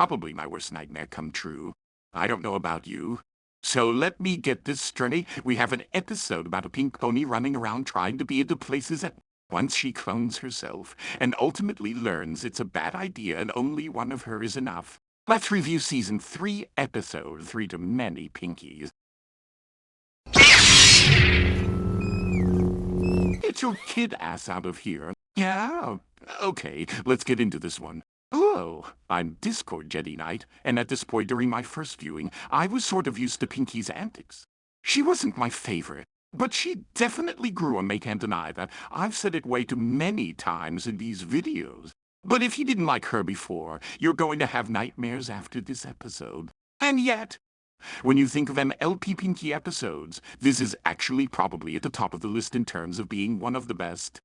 probably my worst nightmare come true. I don't know about you. So let me get this straight. We have an episode about a pink pony running around trying to be into places at once. She clones herself and ultimately learns it's a bad idea and only one of her is enough. Let's review season 3, episode 3 to Many Pinkies. Get your kid ass out of here. Yeah, okay, let's get into this one. Hello, I'm Discord Jedi Knight, and at this point during my first viewing, I was sort of used to Pinkie's antics. She wasn't my favorite, but she definitely grew on me, can't deny that. I've said it way too many times in these videos. But if you didn't like her before, you're going to have nightmares after this episode. And yet, when you think of MLP Pinkie episodes, this is actually probably at the top of the list in terms of being one of the best.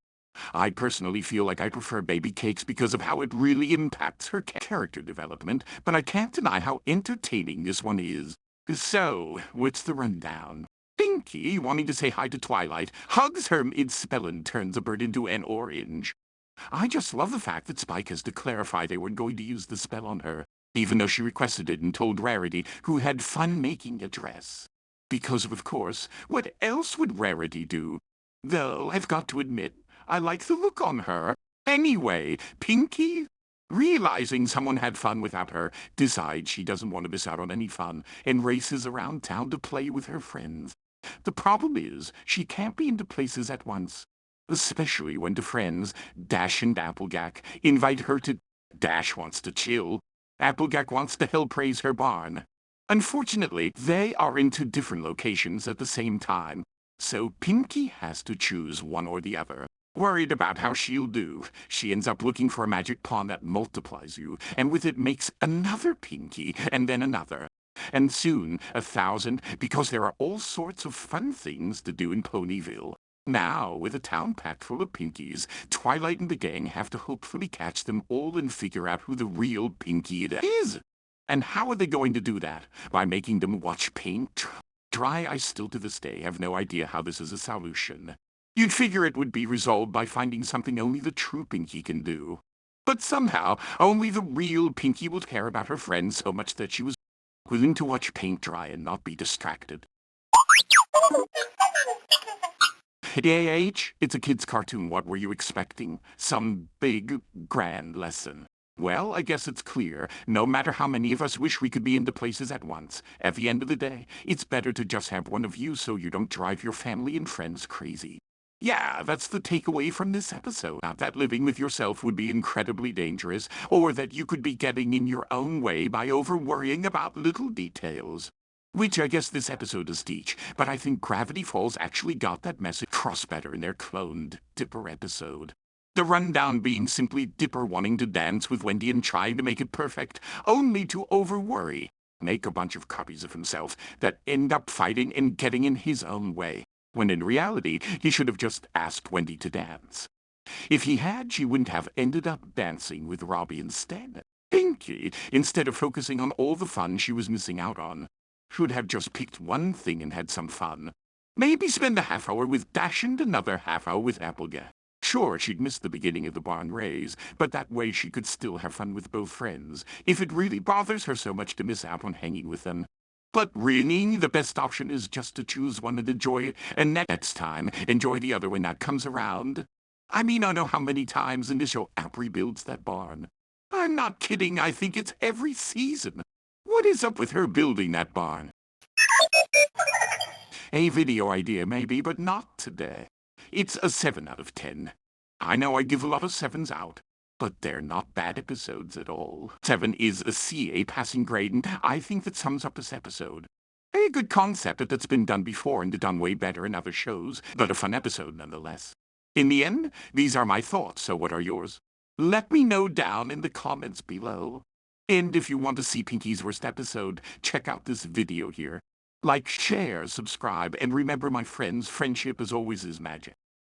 I personally feel like I prefer Baby Cakes because of how it really impacts her character development, but I can't deny how entertaining this one is. So, what's the rundown? Pinkie, wanting to say hi to Twilight, hugs her mid-spell and turns a bird into an orange. I just love the fact that Spike has to clarify they weren't going to use the spell on her, even though she requested it and told Rarity, who had fun making a dress. Because, of course, what else would Rarity do? Though, I've got to admit, I like the look on her. Anyway, Pinkie, realizing someone had fun without her, decides she doesn't want to miss out on any fun and races around town to play with her friends. The problem is, she can't be into places at once, especially when two friends, Dash and Applejack, invite her to... Dash wants to chill. Applejack wants to hell praise her barn. Unfortunately, they are in two different locations at the same time, so Pinkie has to choose one or the other. Worried about how she'll do, she ends up looking for a magic pawn that multiplies you, and with it makes another Pinkie, and then another. And soon, 1,000, because there are all sorts of fun things to do in Ponyville. Now, with a town packed full of Pinkies, Twilight and the gang have to hopefully catch them all and figure out who the real Pinkie it is. And how are they going to do that? By making them watch paint dry? I still to this day have no idea how this is a solution. You'd figure it would be resolved by finding something only the true Pinkie can do. But somehow, only the real Pinkie will care about her friends so much that she was willing to watch paint dry and not be distracted. It's a kid's cartoon. What were you expecting? Some big, grand lesson. Well, I guess it's clear. No matter how many of us wish we could be into places at once, at the end of the day, it's better to just have one of you so you don't drive your family and friends crazy. Yeah, that's the takeaway from this episode. Not that living with yourself would be incredibly dangerous, or that you could be getting in your own way by over-worrying about little details. Which I guess this episode does teach, but I think Gravity Falls actually got that message across better in their cloned Dipper episode. The rundown being simply Dipper wanting to dance with Wendy and trying to make it perfect, only to over-worry, make a bunch of copies of himself that end up fighting and getting in his own way, when in reality he should have just asked Wendy to dance. If he had, she wouldn't have ended up dancing with Robbie instead. Pinkie, instead of focusing on all the fun she was missing out on, should have just picked one thing and had some fun. Maybe spend a half hour with Dash and another half hour with Applejack. Sure, she'd miss the beginning of the barn raise, but that way she could still have fun with both friends, if it really bothers her so much to miss out on hanging with them. But really, the best option is just to choose one and enjoy it, and next time, enjoy the other when that comes around. I mean, I know how many times Initial App rebuilds that barn. I'm not kidding, I think it's every season. What is up with her building that barn? A video idea maybe, but not today. It's a 7 out of 10. I know I give a lot of 7s out, but they're not bad episodes at all. 7 is a C, a passing grade, and I think that sums up this episode. A good concept that's been done before and done way better in other shows, but a fun episode nonetheless. In the end, these are my thoughts, so what are yours? Let me know down in the comments below. And if you want to see Pinkie's worst episode, check out this video here. Like, share, subscribe, and remember my friends, friendship as always is magic.